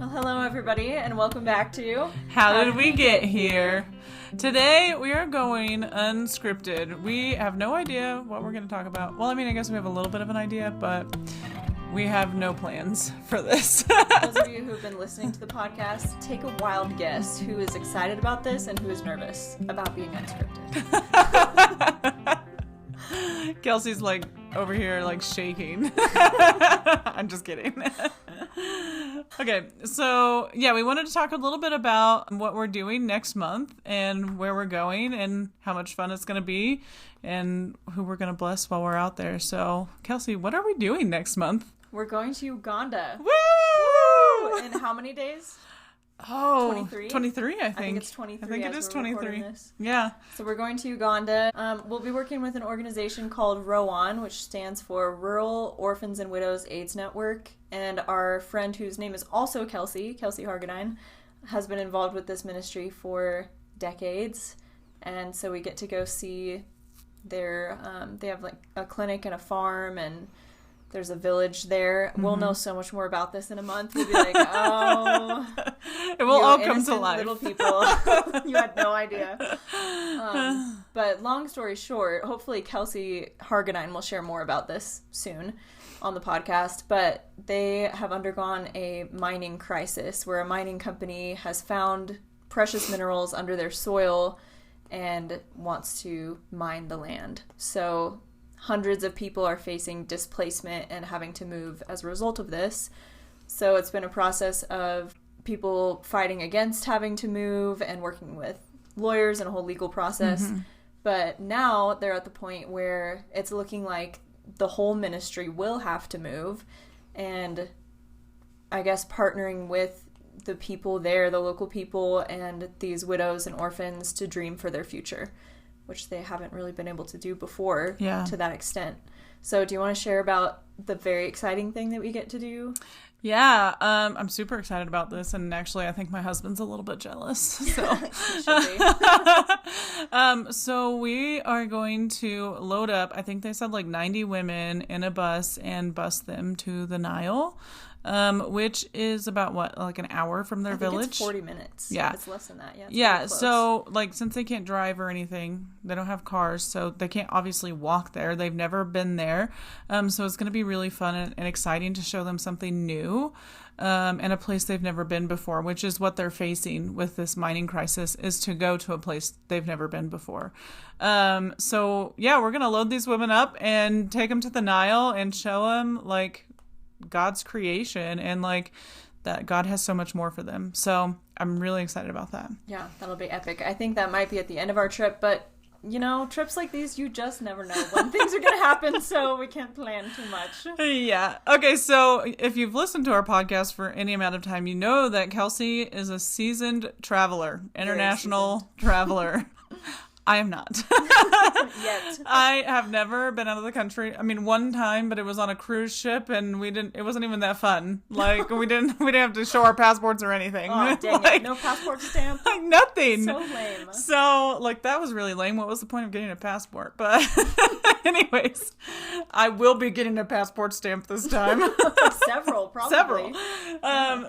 Well, hello everybody, and welcome back to How Did We Get Here? Today we are going unscripted. We have no idea what we're going to talk about. Well, I guess we have a little bit of an idea, but we have no plans for this. Those of you who have been listening to the podcast, take a wild guess who is excited about this and who is nervous about being unscripted. Kelsey's over here shaking. I'm just kidding. Okay, so yeah, we wanted to talk a little bit about what we're doing next month and where we're going and how much fun it's going to be and who we're going to bless while we're out there. So, Kelsey, what are we doing next month? We're going to Uganda. Woo! In how many days? Oh, 23? 23, I think. I think it's 23. I think it is 23. This. Yeah. So we're going to Uganda. We'll be working with an organization called ROAN, which stands for Rural Orphans and Widows AIDS Network. And our friend, whose name is also Kelsey Hargadine, has been involved with this ministry for decades. And so we get to go see their, they have a clinic and a farm, and there's a village there. Mm-hmm. We'll know so much more about this in a month. We'll be like, oh, it will all come to life. Little people, you had no idea. But long story short, hopefully Kelsey Hargadine will share more about this soon on the podcast. But they have undergone a mining crisis where a mining company has found precious minerals under their soil and wants to mine the land. So hundreds of people are facing displacement and having to move as a result of this. So it's been a process of people fighting against having to move and working with lawyers and a whole legal process. Mm-hmm. But now they're at the point where it's looking like the whole ministry will have to move. And I guess partnering with the people there, the local people, and these widows and orphans to dream for their future, which they haven't really been able to do before to that extent. So do you want to share about the very exciting thing that we get to do? Yeah, I'm super excited about this, and actually I think my husband's a little bit jealous. So, so we are going to load up, I think they said 90 women in a bus and bus them to the Nile. Which is about an hour from their village. It's 40 minutes. Yeah. It's less than that. Yeah. So since they can't drive or anything, they don't have cars, so they can't obviously walk there. They've never been there. So it's going to be really fun and exciting to show them something new, and a place they've never been before, which is what they're facing with this mining crisis, is to go to a place they've never been before. So yeah, we're going to load these women up and take them to the Nile and show them God's creation and that God has so much more for them. So I'm really excited about that. Yeah, that'll be epic. I think that might be at the end of our trip, but trips like these, you just never know when things are going to happen, so we can't plan too much. Yeah. Okay, so if you've listened to our podcast for any amount of time, you know that Kelsey is a seasoned traveler, international traveler. I am not. Yet. I have never been out of the country. One time, but it was on a cruise ship, and it wasn't even that fun. We didn't have to show our passports or anything. Oh, dang it. No passport stamp? Nothing. So lame. So, that was really lame. What was the point of getting a passport? But anyways, I will be getting a passport stamp this time. Several, probably. Several.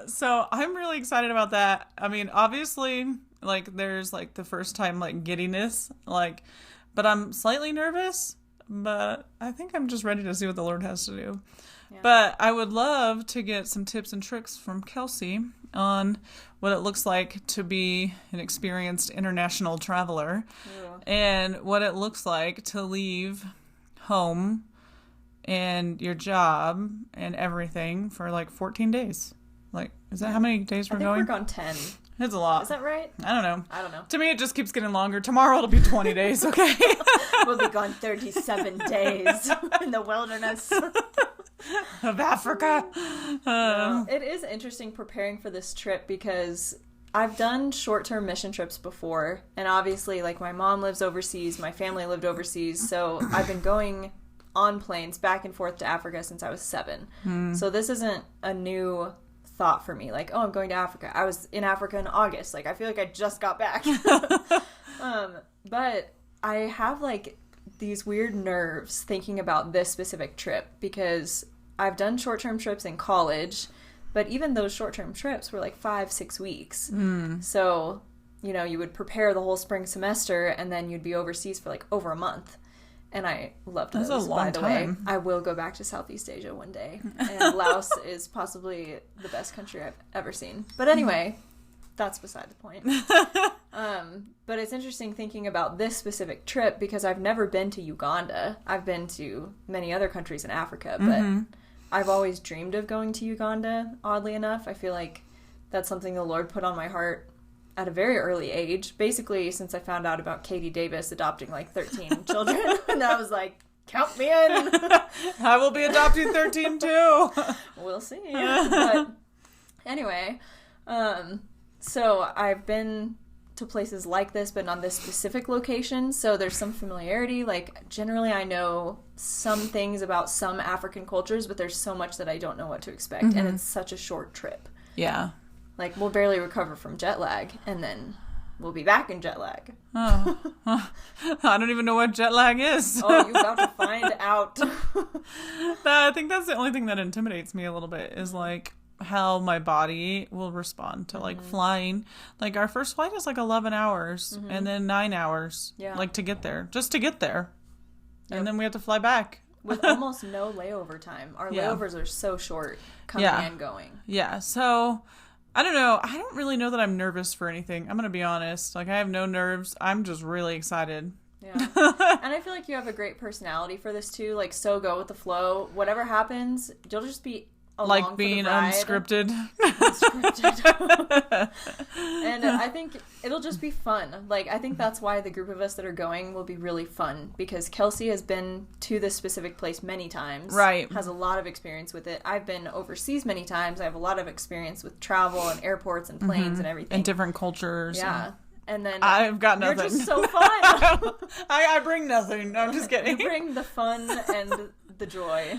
So I'm really excited about that. Obviously, there's the first time giddiness, but I'm slightly nervous, but I think I'm just ready to see what the Lord has to do. Yeah. But I would love to get some tips and tricks from Kelsey on what it looks like to be an experienced international traveler. Ew. And what it looks like to leave home and your job and everything for 14 days. Is that how many days we're going? I think we're gone 10. It's a lot. Is that right? I don't know. I don't know. To me, it just keeps getting longer. Tomorrow it'll be 20 days, okay? We'll be gone 37 days in the wilderness of Africa. It is interesting preparing for this trip because I've done short-term mission trips before. And obviously, my mom lives overseas. My family lived overseas. So I've been going on planes back and forth to Africa since I was 7. So this isn't a new thought for me, I'm going to Africa. I was in Africa in August. I feel like I just got back. But I have these weird nerves thinking about this specific trip because I've done short-term trips in college But even those short-term trips were like 5-6 weeks. So, you would prepare the whole spring semester and then you'd be overseas for like over a month. And I loved those. That's a long time. Way, I will go back to Southeast Asia one day. And Laos is possibly the best country I've ever seen. But anyway, that's beside the point. But it's interesting thinking about this specific trip because I've never been to Uganda. I've been to many other countries in Africa, but I've always dreamed of going to Uganda, oddly enough. I feel like that's something the Lord put on my heart at a very early age, basically since I found out about Katie Davis adopting like 13 children. And I was like, count me in. I will be adopting 13 too. We'll see. But anyway, so I've been to places like this, but not this specific location. So there's some familiarity. Like generally I know some things about some African cultures, but there's so much that I don't know what to expect. And it's such a short trip. Yeah. Like, we'll barely recover from jet lag, and then we'll be back in jet lag. Oh. I don't even know what jet lag is. Oh, you're about to find out. I think that's the only thing that intimidates me a little bit is, like, how my body will respond to, like, flying. Like, our first flight is, like, 11 hours, and then 9 hours, like, to get there. Just to get there. Yep. And then we have to fly back. With almost no layover time. Our layovers are so short, coming and going. Yeah, so... I don't know. I don't really know that I'm nervous for anything. I'm going to be honest. Like, I have no nerves. I'm just really excited. Yeah. And I feel like you have a great personality for this, too. Like, so go with the flow. Whatever happens, you'll just be along like being for the ride. Unscripted. Unscripted. And I think it'll just be fun. Like, I think that's why the group of us that are going will be really fun. Because Kelsey has been to this specific place many times. Right. Has a lot of experience with it. I've been overseas many times. I have a lot of experience with travel and airports and planes and everything. And different cultures. Yeah. And then I've got nothing. You're just so fun. I bring nothing. No, I'm just kidding. You bring the fun and the joy.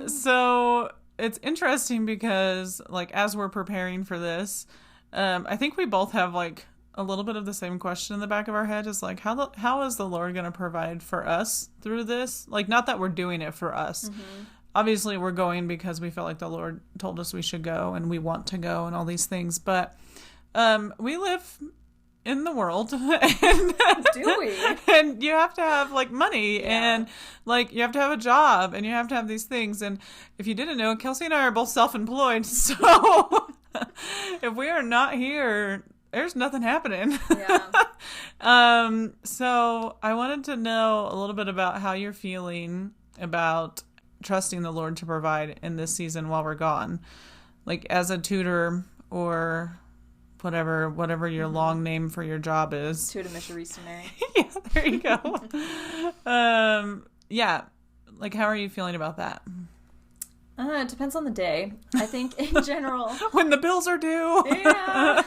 So it's interesting because, like, as we're preparing for this, I think we both have, like, a little bit of the same question in the back of our head is, like, how is the Lord going to provide for us through this? Like, not that we're doing it for us. Obviously, we're going because we feel like the Lord told us we should go and we want to go and all these things. But we live in the world. And, do we? And you have to have, like, money and, like, you have to have a job and you have to have these things. And if you didn't know, Kelsey and I are both self-employed. So if we are not here, there's nothing happening. Yeah. So I wanted to know a little bit about how you're feeling about trusting the Lord to provide in this season while we're gone. Like, as a tutor or... whatever your long name for your job is. Tutor missionary. Yeah, there you go. Yeah. Like, how are you feeling about that? It depends on the day. I think in general... when the bills are due. Yeah,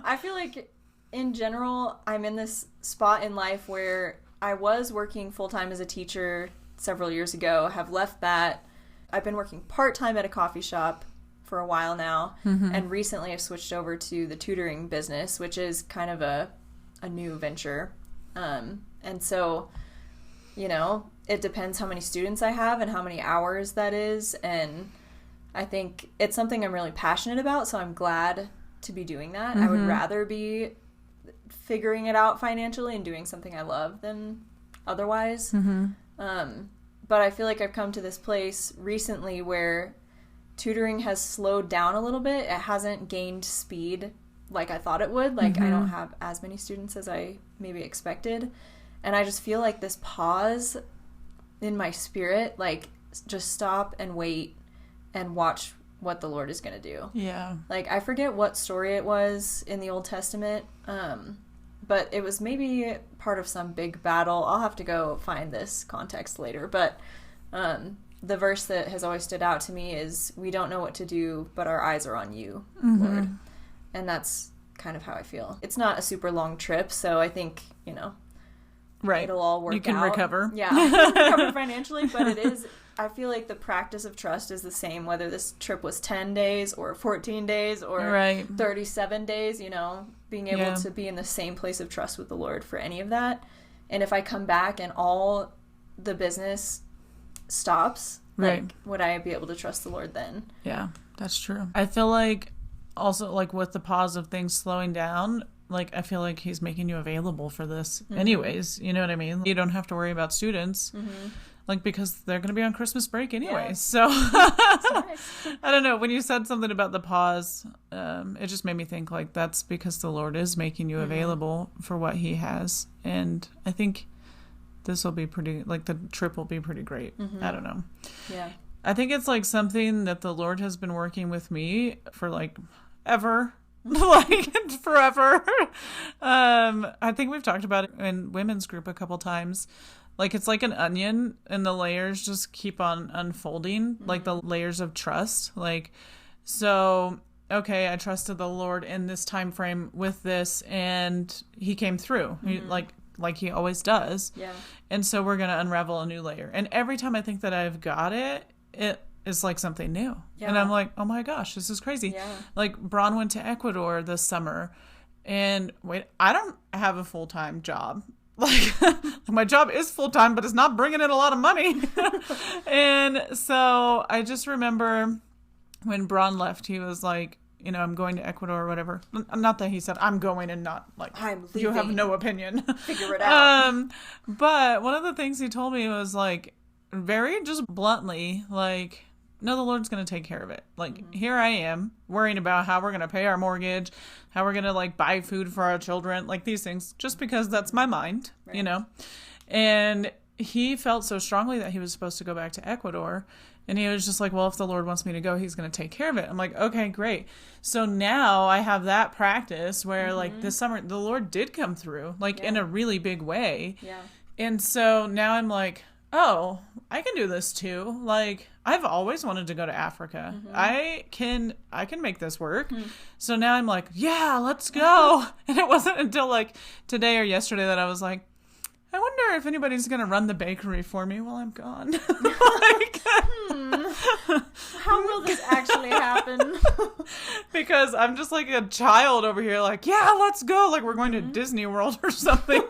I feel like in general, I'm in this spot in life where I was working full-time as a teacher several years ago, have left that. I've been working part-time at a coffee shop for a while now, and recently I've switched over to the tutoring business, which is kind of a new venture. And so, it depends how many students I have and how many hours that is, and I think it's something I'm really passionate about, so I'm glad to be doing that. I would rather be figuring it out financially and doing something I love than otherwise. But I feel like I've come to this place recently where tutoring has slowed down a little bit. It hasn't gained speed like I thought it would. Like, I don't have as many students as I maybe expected. And I just feel like this pause in my spirit, like, just stop and wait and watch what the Lord is going to do. Yeah. Like, I forget what story it was in the Old Testament, but it was maybe part of some big battle. I'll have to go find this context later. But the verse that has always stood out to me is, we don't know what to do, but our eyes are on you, Lord. And that's kind of how I feel. It's not a super long trip, so I think, right, it'll all work out. You can recover. Yeah, I can recover financially, but it is, I feel like the practice of trust is the same, whether this trip was 10 days or 14 days or 37 days, being able to be in the same place of trust with the Lord for any of that. And if I come back and all the business stops, Right. Like, would I be able to trust the Lord then? Yeah, that's true. I feel like also, like, with the pause of things slowing down, like, I feel like he's making you available for this anyways. You know what I mean? You don't have to worry about students. Like, because they're going to be on Christmas break anyway. Yeah. So, Nice. I don't know. When you said something about the pause, it just made me think, like, that's because the Lord is making you available for what he has. And I think this will be pretty, like, the trip will be pretty great. I don't know. Yeah. I think it's, like, something that the Lord has been working with me for, like, ever. Like, forever. I think we've talked about it in women's group a couple times. Like, it's like an onion, and the layers just keep on unfolding, like the layers of trust. Like, so, okay, I trusted the Lord in this time frame with this, and he came through, like he always does. Yeah. And so we're going to unravel a new layer. And every time I think that I've got it, it is like something new. Yeah. And I'm like, oh my gosh, this is crazy. Yeah. Like, Braun went to Ecuador this summer, and wait, I don't have a full-time job. Like, my job is full-time, but it's not bringing in a lot of money. And so I just remember when Braun left, he was like, you know, I'm going to Ecuador or whatever. Not that he said, I'm going, and not like, I'm leaving. You have no opinion. Figure it out. But one of the things he told me was, like, very just bluntly, like, no, the Lord's going to take care of it. Like, here I am worrying about how we're going to pay our mortgage, how we're going to, like, buy food for our children, like, these things, just because that's my mind, you know? And he felt so strongly that he was supposed to go back to Ecuador. And he was just like, well, if the Lord wants me to go, he's going to take care of it. I'm like, okay, great. So now I have that practice where, like, this summer, the Lord did come through, like, in a really big way. Yeah. And so now I'm like, oh, I can do this too. Like, I've always wanted to go to Africa. I can make this work. So now I'm like, yeah, let's go. And it wasn't until, like, today or yesterday that I was like, I wonder if anybody's going to run the bakery for me while I'm gone. Like, how will this actually happen? Because I'm just like a child over here, like, yeah, let's go. Like, we're going to Disney World or something.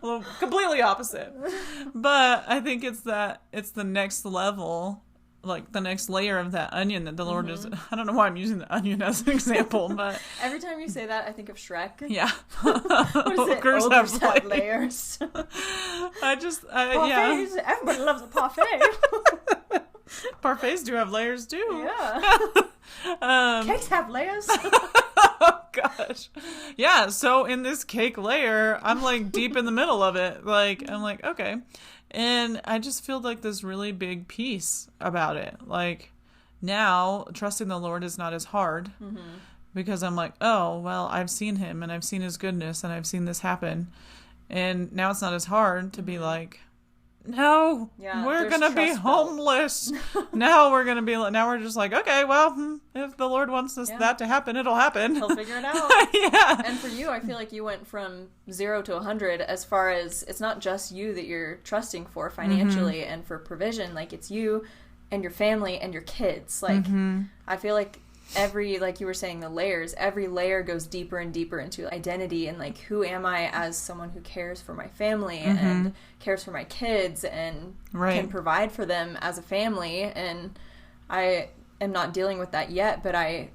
Well, completely opposite. But I think it's the next level, like the next layer of that onion that the Lord is. I don't know why I'm using the onion as an example, but every time you say that, I think of Shrek. Yeah. What is it? Ogres Have layers. Yeah. Everybody loves a parfait. Parfaits do have layers too. Yeah. Cakes have layers. Oh gosh. Yeah, so in this cake layer, I'm like deep in the middle of it. Like, I'm like, okay. And I just feel like this really big piece about it. Like, now trusting the Lord is not as hard because I'm like, oh, well, I've seen him and I've seen his goodness and I've seen this happen. And now it's not as hard to be like, no, we're going to be homeless. Now we're just like, okay, well, if the Lord wants that to happen, it'll happen. He'll figure it out. Yeah. And for you, I feel like you went from 0 to 100 as far as it's not just you that you're trusting for financially and for provision. Like, it's you and your family and your kids. Like, I feel like like you were saying, the layers, every layer goes deeper and deeper into identity and, like, who am I as someone who cares for my family and cares for my kids and can provide for them as a family. And I am not dealing with that yet, but I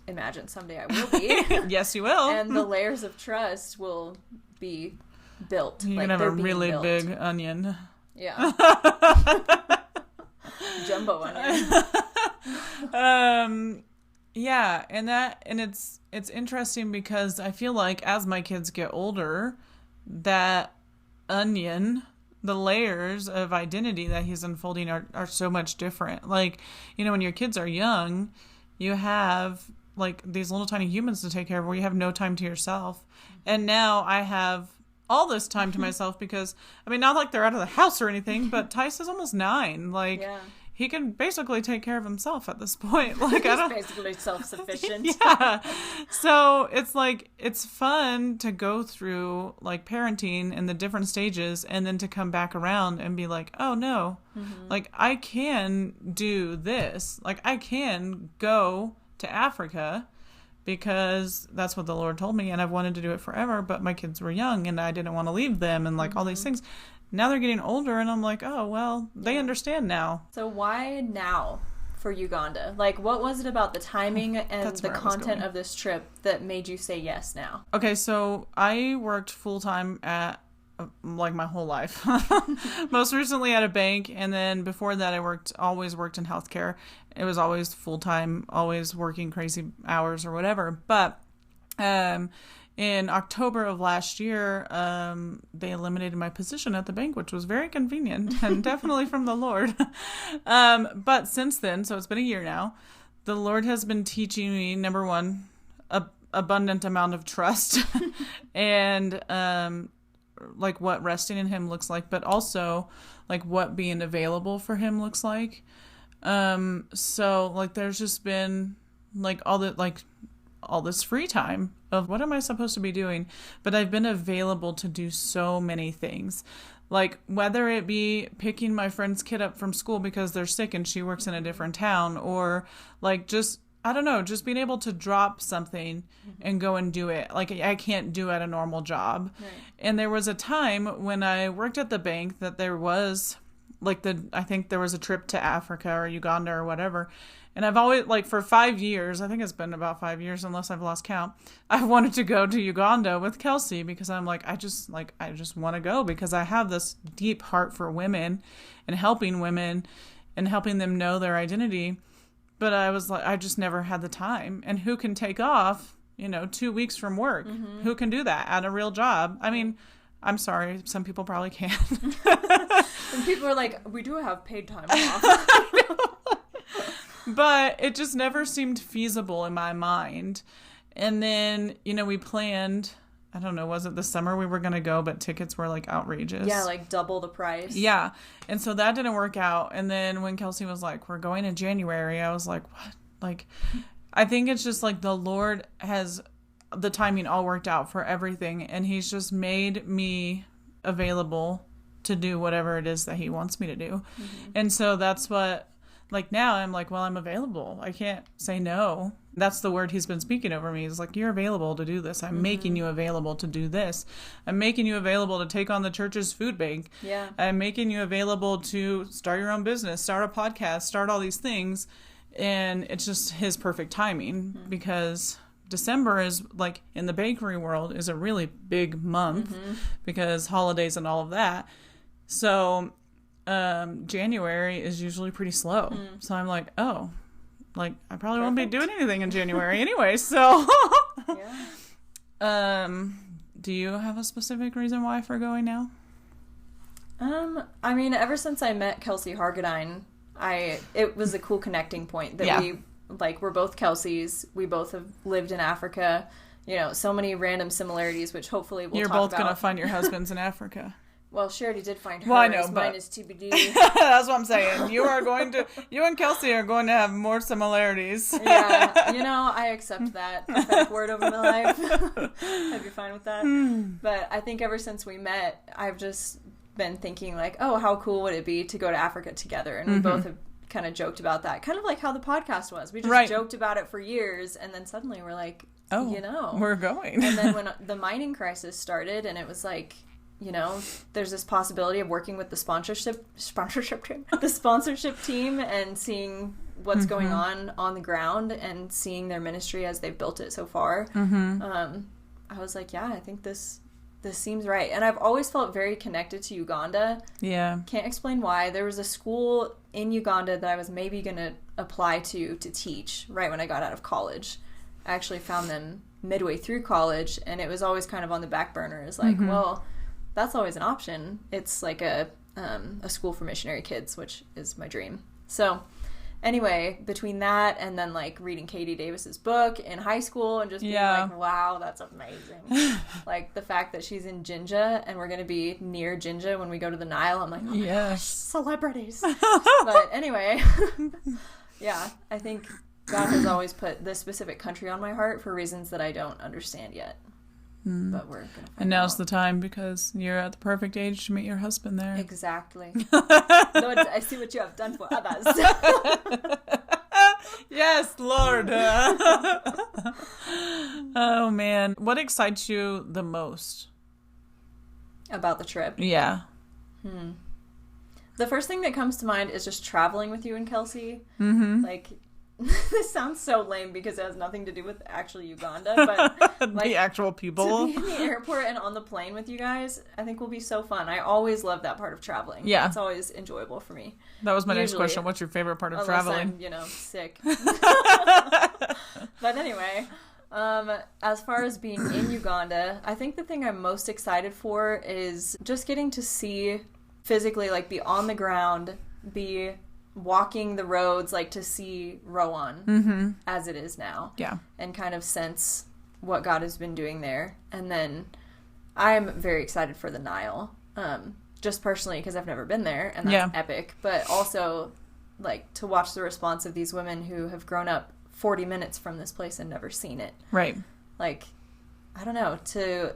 imagine someday I will be. Yes, you will. And the layers of trust will be built. You're going to have a really big onion. Yeah. Jumbo onion. Yeah, and it's interesting because I feel like as my kids get older, that onion, the layers of identity that he's unfolding are so much different. Like, you know, when your kids are young, you have like these little tiny humans to take care of where you have no time to yourself. And now I have all this time to myself because, I mean, not like they're out of the house or anything, but Tice is almost 9. Like, he can basically take care of himself at this point. Like, he's basically self-sufficient. Yeah. So it's like, it's fun to go through like parenting and the different stages and then to come back around and be like, oh no, like I can do this. Like I can go to Africa because that's what the Lord told me and I've wanted to do it forever, but my kids were young and I didn't want to leave them and like all these things. now they're getting older, and I'm like, oh, well, they understand now. So why now for Uganda? Like, what was it about the timing and the content of this trip that made you say yes now? Okay, so I worked full-time at, like, my whole life. Most recently at a bank, and then before that I always worked in healthcare. It was always full-time, always working crazy hours or whatever. But in October of last year, they eliminated my position at the bank, which was very convenient and definitely from the Lord. But since then, so it's been a year now, the Lord has been teaching me, number one, abundant amount of trust and like what resting in him looks like, but also like what being available for him looks like. So like there's just been like all this free time of what am I supposed to be doing? But I've been available to do so many things. Like whether it be picking my friend's kid up from school because they're sick and she works in a different town, or like just, I don't know, just being able to drop something and go and do it. Like I can't do at a normal job. Right. And there was a time when I worked at the bank that there was like I think there was a trip to Africa or Uganda or whatever. And I've always, like, for 5 years, I think it's been about 5 years, unless I've lost count, I've wanted to go to Uganda with Kelsey because I'm like, I just want to go because I have this deep heart for women and helping women and helping them know their identity. But I was like, I just never had the time. And who can take off, 2 weeks from work? Mm-hmm. Who can do that at a real job? I mean, I'm sorry, some people probably can. And people are like, we do have paid time off. But it just never seemed feasible in my mind. And then, we planned, I don't know, was it this summer we were going to go, but tickets were like outrageous. Yeah, like double the price. Yeah. And so that didn't work out. And then when Kelsey was like, we're going in January, I was like, what? Like, I think it's just like the Lord has the timing all worked out for everything. And he's just made me available to do whatever it is that he wants me to do. Mm-hmm. And so that's what, like now I'm like, well, I'm available. I can't say no. That's the word he's been speaking over me. He's like, you're available to do this. I'm making you available to do this. I'm making you available to take on the church's food bank. Yeah. I'm making you available to start your own business, start a podcast, start all these things. And it's just his perfect timing because December is like in the bakery world is a really big month because holidays and all of that. So January is usually pretty slow. So I'm like, oh, like I probably won't be doing anything in January anyway. So, do you have a specific reason why for going now? I mean, ever since I met Kelsey Hargadine, it was a cool connecting point that we're both Kelseys. We both have lived in Africa. So many random similarimes, which hopefully we'll talk about. You're both going to find your husbands in Africa. Well, she already did find her. Well, I know, but mine is TBD. That's what I'm saying. You and Kelsey are going to have more similarities. Yeah, I accept that prophetic word over my life. I'd be fine with that. But I think ever since we met, I've just been thinking like, oh, how cool would it be to go to Africa together? And we both have kind of joked about that. Kind of like how the podcast was. We just joked about it for years, and then suddenly we're like, we're going. And then when the mining crisis started, and it was like, there's this possibility of working with the sponsorship team and seeing what's going on the ground and seeing their ministry as they've built it so far. I was like, yeah, I think this seems right. And I've always felt very connected to Uganda. Yeah. Can't explain why. There was a school in Uganda that I was maybe going to apply to teach right when I got out of college. I actually found them midway through college, and it was always kind of on the back burner. It's like, well, that's always an option. It's like a school for missionary kids, which is my dream. So anyway, between that and then like reading Katie Davis's book in high school and just being like, wow, that's amazing. Like the fact that she's in Jinja and we're going to be near Jinja when we go to the Nile. I'm like, oh my gosh, celebrities. But anyway, yeah, I think God has always put this specific country on my heart for reasons that I don't understand yet. But we're gonna find And now's the time because you're at the perfect age to meet your husband there. Exactly. Lord, I see what you have done for others. Yes, Lord. Oh, man. What excites you the most? About the trip? Yeah. The first thing that comes to mind is just traveling with you and Kelsey. Like, this sounds so lame because it has nothing to do with actually Uganda, but like, the actual people. To be in the airport and on the plane with you guys, I think will be so fun. I always love that part of traveling. Yeah. It's always enjoyable for me. That was my next question. What's your favorite part of traveling? I'm, sick. But anyway, as far as being in Uganda, I think the thing I'm most excited for is just getting to see physically, like, be on the ground, be walking the roads, like, to see Rowan as it is now. Yeah. And kind of sense what God has been doing there. And then I'm very excited for the Nile, just personally because I've never been there, and that's epic. But also, like, to watch the response of these women who have grown up 40 minutes from this place and never seen it. Right. Like, I don't know, to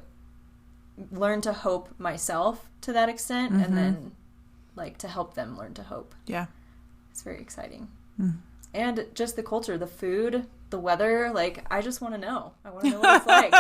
learn to hope myself to that extent, and then, like, to help them learn to hope. Yeah. It's very exciting. And just the culture, the food, the weather, like, I just want to know. I want to know what it's like,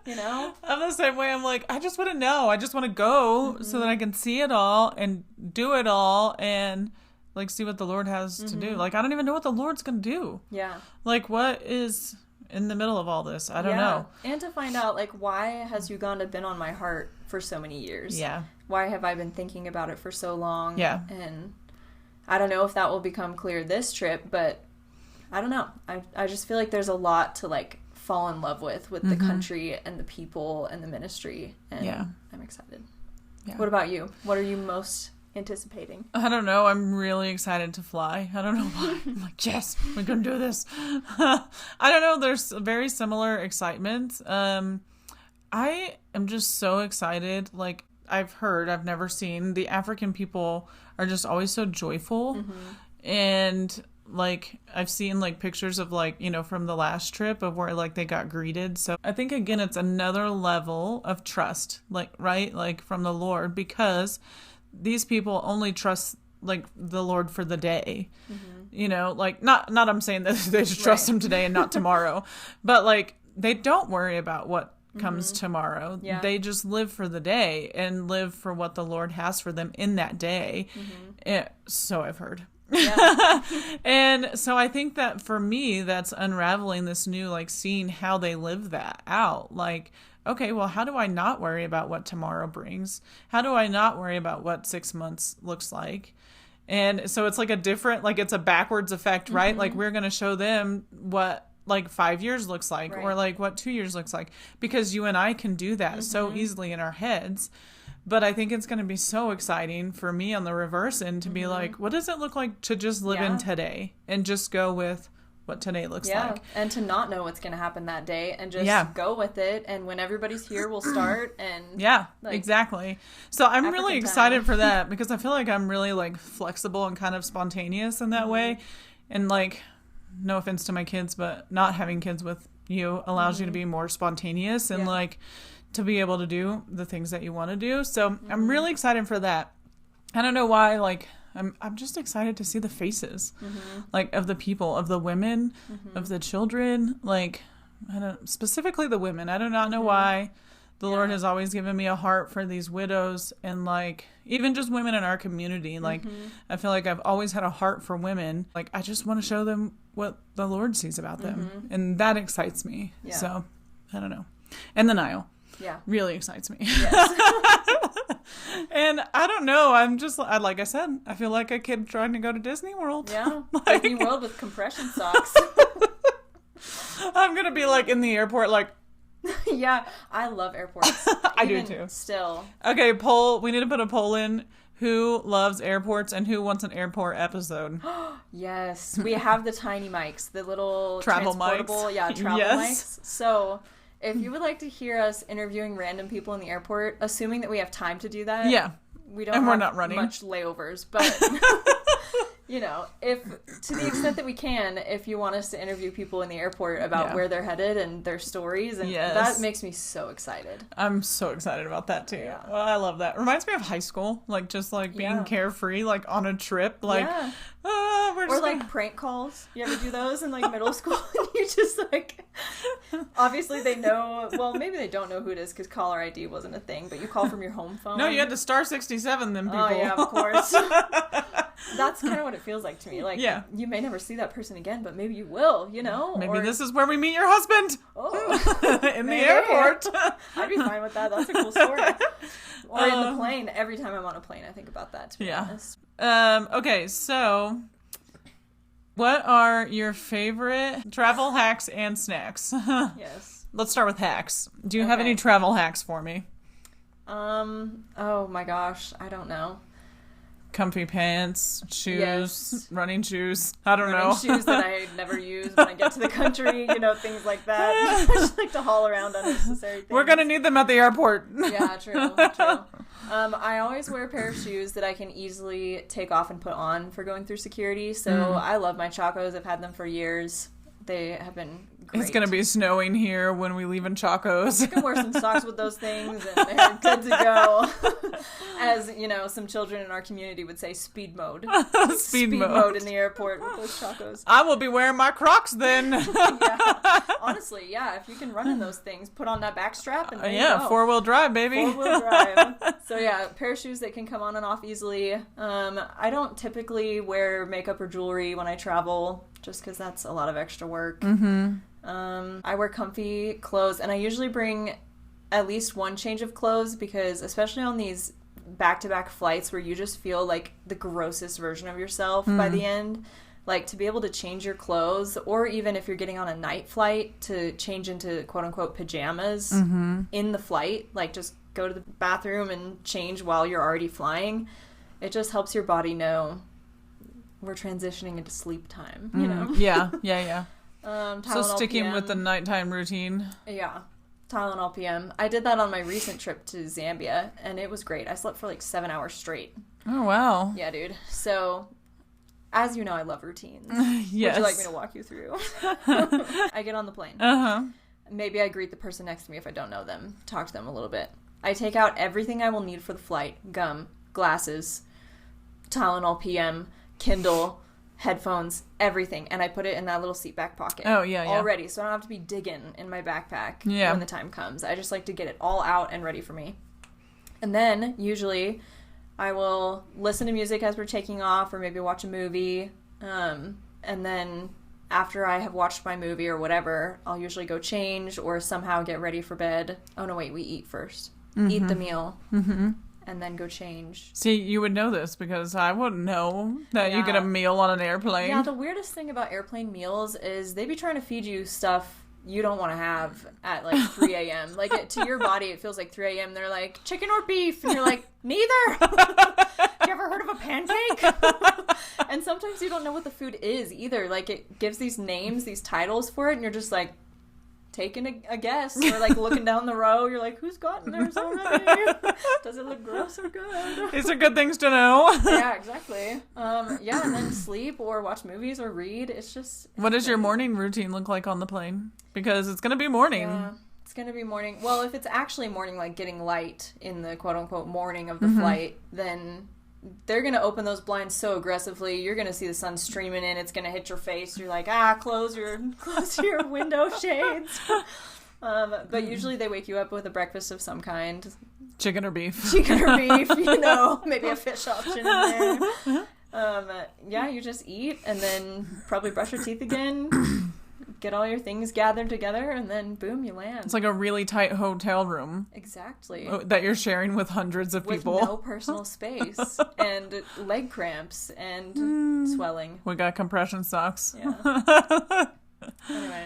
you know? I'm the same way. I'm like, I just want to know. I just want to go so that I can see it all and do it all and, like, see what the Lord has to do. Like, I don't even know what the Lord's going to do. Yeah. Like, what is in the middle of all this? I don't know. And to find out, like, why has Uganda been on my heart for so many years? Yeah. Why have I been thinking about it for so long? Yeah. And I don't know if that will become clear this trip, but I don't know. I just feel like there's a lot to, like, fall in love with the country and the people and the ministry. And I'm excited. Yeah. What about you? What are you most anticipating? I don't know. I'm really excited to fly. I don't know why. I'm like, yes, we're going to do this. I don't know. There's very similar excitement. I am just so excited. Like, I've never seen, the African people are just always so joyful. And, like, I've seen, like, pictures of, like, you know, from the last trip of where, like, they got greeted. So I think, again, it's another level of trust, like, right? Like, from the Lord, because these people only trust, like, the Lord for the day. You know, like, not I'm saying that they just trust him today and not tomorrow, but, like, they don't worry about what comes tomorrow. They just live for the day and live for what the Lord has for them in that day. So I've heard. And so I think that for me, that's unraveling this new, like, seeing how they live that out. Like, okay, well, how do I not worry about what tomorrow brings? How do I not worry about what 6 months looks like? And so it's like a different, like, it's a backwards effect, right? Like, we're going to show them what, like, 5 years looks like, or, like, what 2 years looks like, because you and I can do that so easily in our heads. But I think it's going to be so exciting for me on the reverse end to be like, what does it look like to just live in today and just go with what today looks like? And to not know what's going to happen that day and just go with it. And when everybody's here, we'll start. And like, exactly. So I'm really excited for that, because I feel like I'm really, like, flexible and kind of spontaneous in that way. And, like, no offense to my kids, but not having kids with you allows you to be more spontaneous and like to be able to do the things that you want to do. So I'm really excited for that. I don't know why, like, I'm just excited to see the faces, like, of the people, of the women, of the children, like, I don't, specifically the women. I do not know why. The Lord has always given me a heart for these widows and, like, even just women in our community. Like, I feel like I've always had a heart for women. Like, I just want to show them what the Lord sees about them. And that excites me. Yeah. So, I don't know. And the Nile. Yeah. Really excites me. Yes. And I don't know. I'm just, like I said, I feel like a kid trying to go to Disney World. Yeah. Like, Disney World with compression socks. I'm going to be, like, in the airport, like, yeah, I love airports. I do too. Still. Okay, poll. We need to put a poll in. Who loves airports and who wants an airport episode? Yes. We have the tiny mics, the little travel transportable, mics. Travel mics. So if you would like to hear us interviewing random people in the airport, assuming that we have time to do that. Yeah. We don't have we're not running much layovers, but you know, if to the extent that we can, if you want us to interview people in the airport about where they're headed and their stories, and that makes me so excited. I'm so excited about that too. Yeah. Well, I love that. Reminds me of high school, like just like being carefree, like on a trip, like we're Or just like prank calls. You ever do those in like middle school? And you just like, obviously they know, well, maybe they don't know who it is because caller ID wasn't a thing, but you call from your home phone. No, you had to star 67 them people. Oh yeah, of course. That's kind of what it feels like to me. Like, you may never see that person again, but maybe you will, you know? Maybe this is where we meet your husband. Oh. In the airport. I'd be fine with that. That's a cool story. Or in the plane. Every time I'm on a plane, I think about that, to be honest. Okay, so what are your favorite travel hacks and snacks? Yes. Let's start with hacks. Do you have any travel hacks for me? Oh my gosh, I don't know. Comfy pants, shoes, running shoes. I don't know. Shoes that I never use when I get to the country, you know, things like that. I just like to haul around unnecessary things. We're going to need them at the airport. Yeah, true. I always wear a pair of shoes that I can easily take off and put on for going through security. So I love my Chacos. I've had them for years. They have been great. It's going to be snowing here when we leave in Chacos. You can wear some socks with those things and they're good to go. As, you know, some children in our community would say, speed mode. Speed mode in the airport with those Chacos. I will be wearing my Crocs then. Yeah. Honestly, yeah. If you can run in those things, put on that back strap and you go. 4-wheel drive, baby. 4-wheel drive. So yeah, a pair of shoes that can come on and off easily. I don't typically wear makeup or jewelry when I travel, just because that's a lot of extra work. I wear comfy clothes, and I usually bring at least one change of clothes because, especially on these back-to-back flights where you just feel like the grossest version of yourself by the end, like to be able to change your clothes, or even if you're getting on a night flight, to change into quote-unquote pajamas in the flight, like just go to the bathroom and change while you're already flying. It just helps your body know we're transitioning into sleep time, you know? Yeah. So sticking PM. with the nighttime routine. Yeah. Tylenol PM. I did that on my recent trip to Zambia, and it was great. I slept for like 7 hours straight. Oh, wow. Yeah, dude. So, as you know, I love routines. Yes. Would you like me to walk you through? I get on the plane. Maybe I greet the person next to me if I don't know them. Talk to them a little bit. I take out everything I will need for the flight. Gum, glasses, Tylenol PM, Kindle, headphones, everything, and I put it in that little seat back pocket. Oh, yeah. Already, so I don't have to be digging in my backpack when the time comes. I just like to get it all out and ready for me. And then, usually, I will listen to music as we're taking off, or maybe watch a movie, and then after I have watched my movie or whatever, I'll usually go change or somehow get ready for bed. Oh, no, wait, we eat first. Eat the meal. And then go change. See, you would know this because I wouldn't know that you get a meal on an airplane. Yeah, the weirdest thing about airplane meals is they be trying to feed you stuff you don't want to have at like 3 a.m. Like to your body, it feels like 3 a.m. They're like, chicken or beef? And you're like, neither. You ever heard of a pancake? And sometimes you don't know what the food is either. Like it gives these names, these titles for it, and you're just like, taking a guess, or like looking down the row, you're like, who's gotten theirs already? Does it look gross or good? These are good things to know. Yeah, exactly. Yeah, and then sleep or watch movies or read. It's just... What does your morning routine look like on the plane? Because it's going to be morning. Yeah, it's going to be morning. Well, if it's actually morning, like getting light in the quote-unquote morning of the flight, then... they're going to open those blinds so aggressively. You're going to see the sun streaming in. It's going to hit your face. You're like, close your window shades. But usually they wake you up with a breakfast of some kind. Chicken or beef, you know, maybe a fish option in there. Yeah, you just eat and then probably brush your teeth again. Get all your things gathered together, and then boom, you land. It's like a really tight hotel room. Exactly. That you're sharing with hundreds of people. With no personal space, and leg cramps, and swelling. We got compression socks. Yeah. Anyway.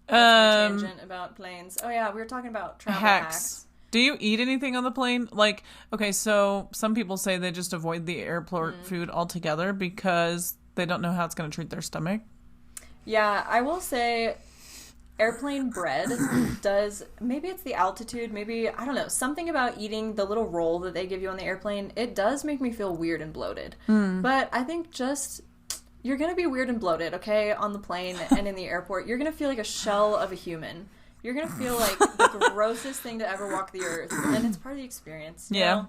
That's my tangent about planes. Oh yeah, we were talking about travel hacks. Do you eat anything on the plane? Like, okay, so some people say they just avoid the airport food altogether because they don't know how it's going to treat their stomach. Yeah, I will say airplane bread does, maybe it's the altitude, maybe, I don't know, something about eating the little roll that they give you on the airplane, it does make me feel weird and bloated. But I think just, you're going to be weird and bloated, okay, on the plane and in the airport. You're going to feel like a shell of a human. You're going to feel like the grossest thing to ever walk the earth, and it's part of the experience. You know?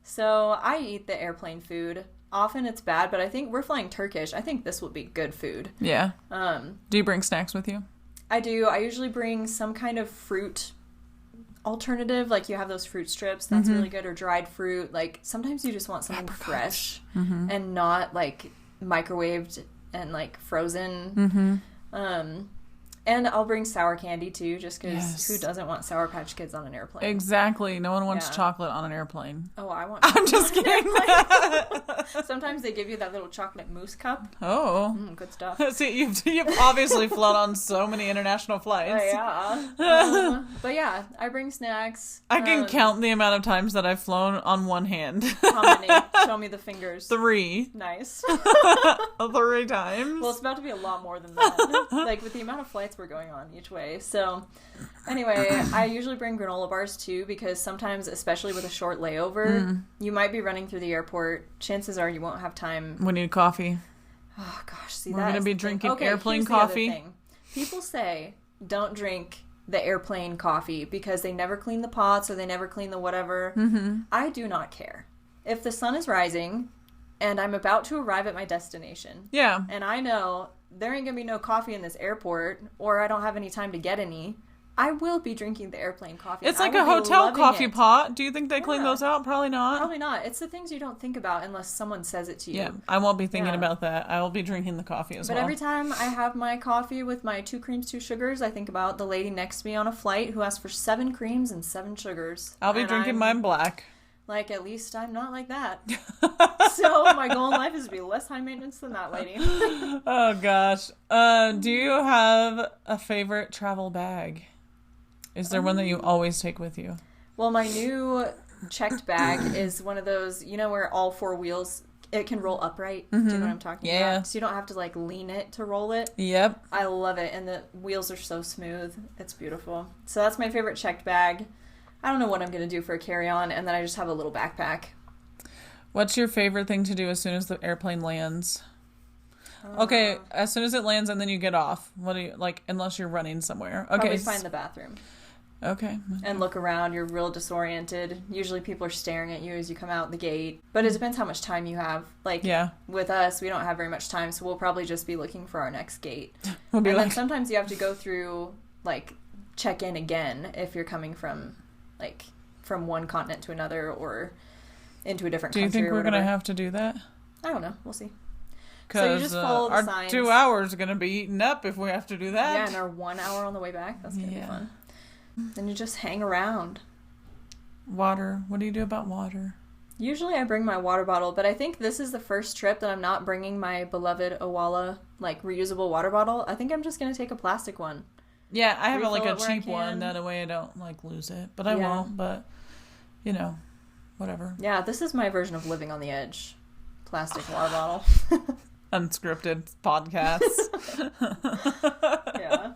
So I eat the airplane food. often it's bad, but I think we're flying Turkish. I think this would be good food. Yeah. Do you bring snacks with you? I do. I usually bring some kind of fruit alternative. Like, you have those fruit strips. That's really good. Or dried fruit. Like, sometimes you just want something fresh and not, like, microwaved and, like, frozen. And I'll bring sour candy, too, just because who doesn't want Sour Patch Kids on an airplane? Exactly. No one wants chocolate on an airplane. Oh, I want I'm just kidding. Sometimes they give you that little chocolate mousse cup. Oh. Good stuff. See, you've obviously flown on so many international flights. Yeah. But yeah, I bring snacks. I can count the amount of times that I've flown on one hand. How many? Show me the fingers. 3. Nice. 3 times. Well, it's about to be a lot more than that. Like, with the amount of flights we're going on each way. So, anyway, I usually bring granola bars, too, because sometimes, especially with a short layover, you might be running through the airport. Chances are you won't have time. We need coffee. Oh, gosh. See, we're going to be drinking airplane coffee. People say don't drink the airplane coffee because they never clean the pots or they never clean the whatever. I do not care. If the sun is rising and I'm about to arrive at my destination, and I know there ain't gonna be no coffee in this airport, or I don't have any time to get any, I will be drinking the airplane coffee. It's like a hotel coffee pot. Do you think they clean those out? Probably not. Probably not. It's the things you don't think about unless someone says it to you. Yeah, I won't be thinking about that. I will be drinking the coffee as well. But every time I have my coffee with my 2 creams, 2 sugars, I think about the lady next to me on a flight who asked for 7 creams and 7 sugars. I'll be drinking mine black. Like, at least I'm not like that. So my goal in life is to be less high maintenance than that lady. Oh, gosh. Do you have a favorite travel bag? Is there one that you always take with you? Well, my new checked bag is one of those, you know, where all 4 wheels, it can roll upright. Do you know what I'm talking about? So you don't have to, like, lean it to roll it. Yep. I love it. And the wheels are so smooth. It's beautiful. So that's my favorite checked bag. I don't know what I'm going to do for a carry-on, and then I just have a little backpack. What's your favorite thing to do as soon as the airplane lands? Okay, as soon as it lands and then you get off. What do you, like, unless you're running somewhere? Okay. Probably find the bathroom. Okay. And look around. You're real disoriented. Usually people are staring at you as you come out the gate. But it depends how much time you have. Like, with us, we don't have very much time, so we'll probably just be looking for our next gate. Then sometimes you have to go through, like, check in again if you're coming from, like, from one continent to another or into a different country. Do you think we're going to have to do that? I don't know. We'll see. Because our signs. 2 hours are going to be eaten up if we have to do that. Yeah, and our 1 hour on the way back. That's going to be fun. Then you just hang around. Water. What do you do about water? Usually I bring my water bottle, but I think this is the first trip that I'm not bringing my beloved Owala, like, reusable water bottle. I think I'm just going to take a plastic one. Yeah, I have a cheap one. That way I don't, like, lose it. But I won't, but, you know, whatever. Yeah, this is my version of living on the edge. Plastic water bottle. Unscripted podcast. Yeah.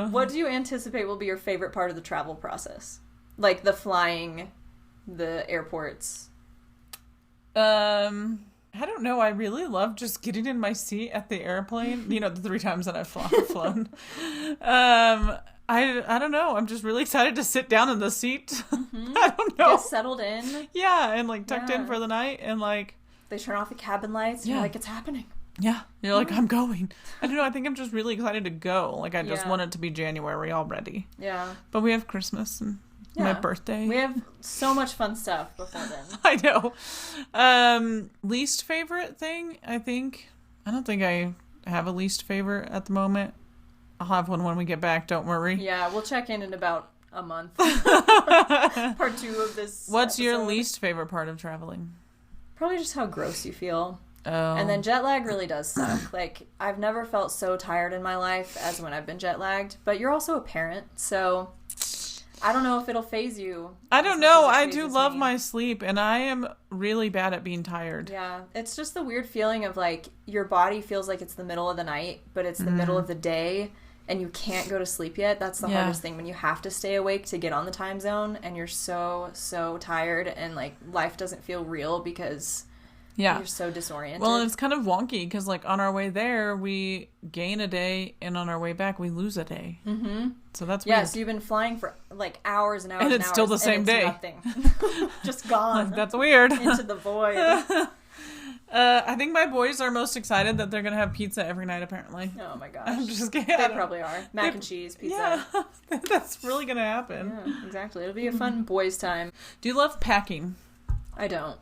What do you anticipate will be your favorite part of the travel process? Like the flying, the airports? I don't know. I really love just getting in my seat at the airplane. You know, the 3 times that I've flown. I don't know. I'm just really excited to sit down in the seat. I don't know. Get settled in. Yeah, and like tucked in for the night and like... They turn off the cabin lights. Yeah. You're like, it's happening. Yeah. You're like, I'm going. I don't know. I think I'm just really excited to go. Like, I just want it to be January already. Yeah. But we have Christmas and my birthday. We have so much fun stuff before then. I know. Least favorite thing, I think. I don't think I have a least favorite at the moment. I'll have one when we get back. Don't worry. Yeah, we'll check in about a month. Part 2 of this What's episode. Your least favorite part of traveling? Probably just how gross you feel. Oh. And then jet lag really does suck. Like, I've never felt so tired in my life as when I've been jet lagged. But you're also a parent, so I don't know if it'll phase you. I don't know. I do love my sleep, and I am really bad at being tired. Yeah. It's just the weird feeling of, like, your body feels like it's the middle of the night, but it's the middle of the day, and you can't go to sleep yet. That's the hardest thing, when you have to stay awake to get on the time zone, and you're so, so tired, and, like, life doesn't feel real because Yeah. You're so disoriented. Well, and it's kind of wonky because, like, on our way there, we gain a day, and on our way back, we lose a day. Mm-hmm. So that's weird. Yeah, so you've been flying for, like, hours and hours and it's hours, still the same day. Nothing. Just gone. That's weird. Into the void. I think my boys are most excited that they're going to have pizza every night, apparently. Oh, my gosh. I'm just kidding. They probably are. Mac and cheese, pizza. Yeah, that's really going to happen. Yeah, exactly. It'll be a fun boys' time. Do you love packing? I don't.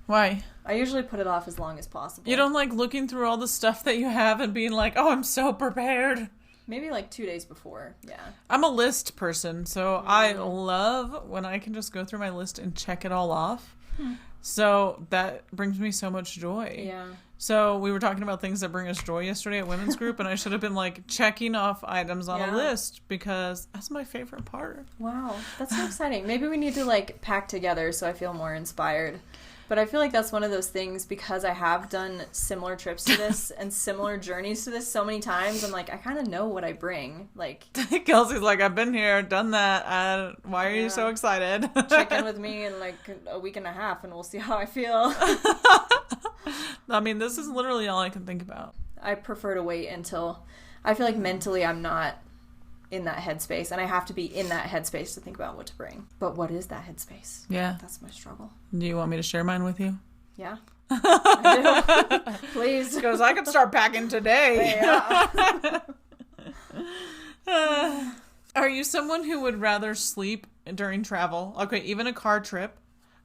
Why? I usually put it off as long as possible. You don't like looking through all the stuff that you have and being like, oh, I'm so prepared? Maybe like 2 days before, yeah. I'm a list person, so I love when I can just go through my list and check it all off. So that brings me so much joy. Yeah. So we were talking about things that bring us joy yesterday at women's group, and I should have been like checking off items on a list because that's my favorite part. Wow, that's so exciting. Maybe we need to like pack together so I feel more inspired. But I feel like that's one of those things because I have done similar trips to this and similar journeys to this so many times. I'm like, I kind of know what I bring. Like, Kelsey's like, I've been here, done that. Why are you so excited? Check in with me in like a week and a half and we'll see how I feel. I mean, this is literally all I can think about. I prefer to wait until I feel like mentally I'm not in that headspace, and I have to be in that headspace to think about what to bring. But what is that headspace? Yeah. That's my struggle. Do you want me to share mine with you? Yeah. I do. Please. Because I could start packing today. Yeah. Are you someone who would rather sleep during travel? Okay, even a car trip.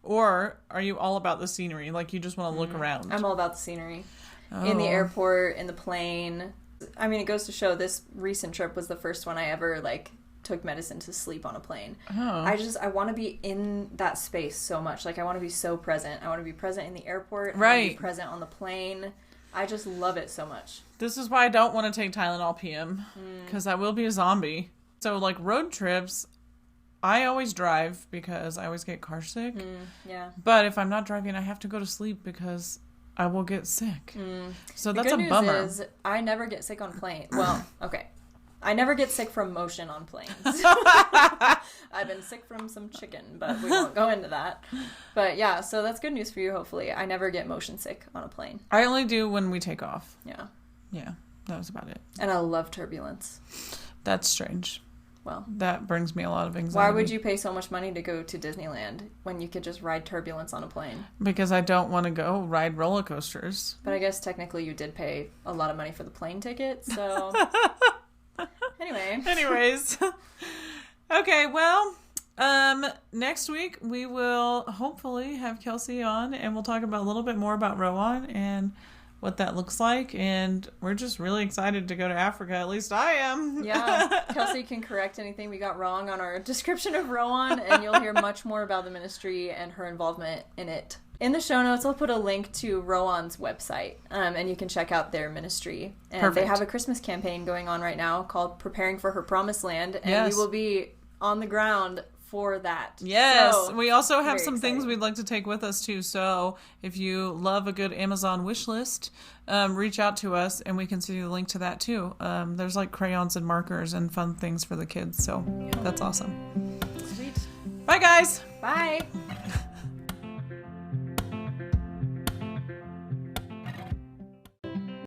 Or are you all about the scenery? Like you just want to look around? I'm all about the scenery. In the airport, in the plane. I mean, it goes to show this recent trip was the first one I ever, like, took medicine to sleep on a plane. Oh. I want to be in that space so much. Like, I want to be so present. I want to be present in the airport. Right. I want to be present on the plane. I just love it so much. This is why I don't want to take Tylenol PM. Because I will be a zombie. So, like, road trips, I always drive because I always get car sick. Yeah. But if I'm not driving, I have to go to sleep because I will get sick. So that's a bummer. The good news is I never get sick on planes. Well, okay. I never get sick from motion on planes. I've been sick from some chicken, but we won't go into that. But yeah, so that's good news for you, hopefully. I never get motion sick on a plane. I only do when we take off. Yeah. Yeah, that was about it. And I love turbulence. That's strange. Well, that brings me a lot of anxiety. Why would you pay so much money to go to Disneyland when you could just ride turbulence on a plane? Because I don't want to go ride roller coasters. But I guess technically you did pay a lot of money for the plane ticket, so... Anyways. Okay, well, next week we will hopefully have Kelsey on and we'll talk about a little bit more about Rowan and what that looks like, and we're just really excited to go to Africa. At least I am. Yeah, Kelsey can correct anything we got wrong on our description of Rowan, and you'll hear much more about the ministry and her involvement in it. In the show notes, I'll put a link to Rowan's website, and you can check out their ministry. And Perfect. They have a Christmas campaign going on right now called Preparing for Her Promised Land, and we will be on the ground for that. Yes, so, we also have some exciting things we'd like to take with us too. So if you love a good Amazon wish list, reach out to us and we can send you the link to that too. There's like crayons and markers and fun things for the kids. So that's awesome. Sweet. Bye guys. Bye.